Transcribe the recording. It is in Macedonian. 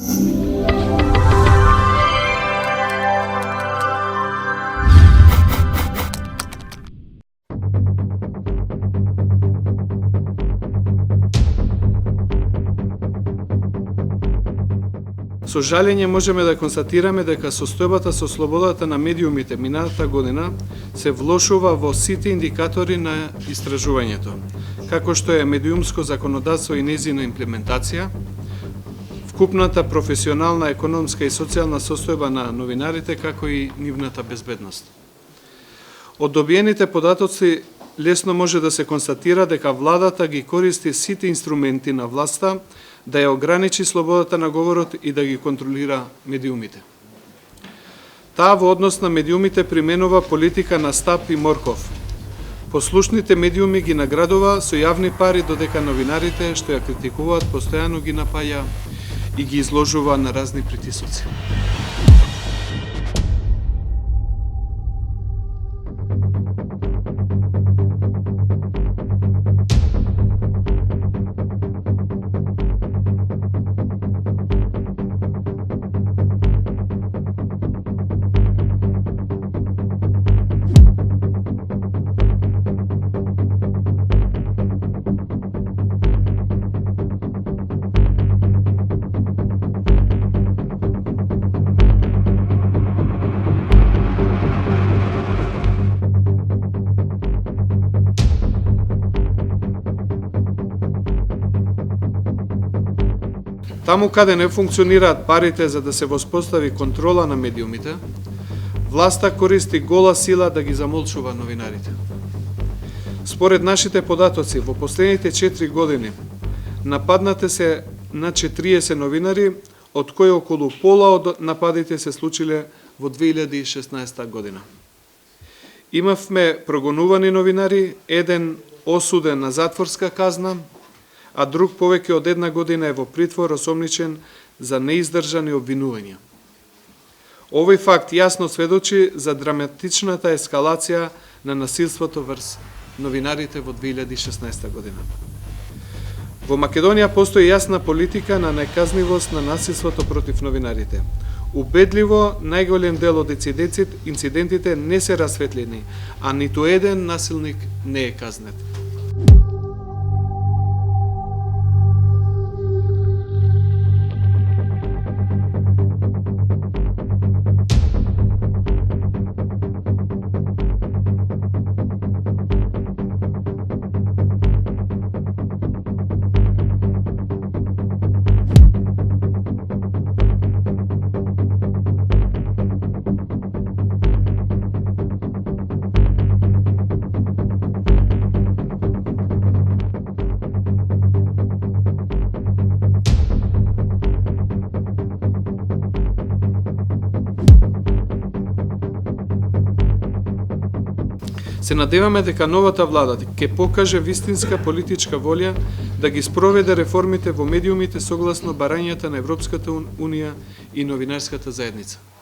Со жалење можеме да констатираме дека состојбата со слободата на медиумите минатата година се влошува во сите индикатори на истражувањето, како што е медиумско законодавство и нејзина имплементација, вкупната професионална, економска и социјална состојба на новинарите, како и нивната безбедност. Од добиените податоци лесно може да се констатира дека владата ги користи сите инструменти на власта да ја ограничи слободата на говорот и да ги контролира медиумите. Таа во однос на медиумите применува политика на стап и морков. Послушните медиуми ги наградува со јавни пари, додека новинарите што ја критикуваат постојано ги напаја и ги изложува на разни притисоци. Таму каде не функционираат парите за да се воспостави контрола на медиумите, власта користи гола сила да ги замолчува новинарите. Според нашите податоци, во последните 4 години нападнате се на 40 новинари, од кои околу пола од нападите се случиле во 2016 година. Имавме прогонувани новинари, еден осуден на затворска казна, а друг повеќе од 1 година е во притвор осомничен за неиздржани обвинувања. Овој факт јасно сведочи за драматичната ескалација на насилството врз новинарите во 2016 година. Во Македонија постои јасна политика на неказнивост на насилството против новинарите. Убедливо, најголем дел од инцидентите не се расветлени, а ниту еден насилник не е казнет. Се надеваме дека новата влада ќе покаже вистинска политичка волја да ги спроведе реформите во медиумите согласно барањата на Европската Унија и новинарската заедница.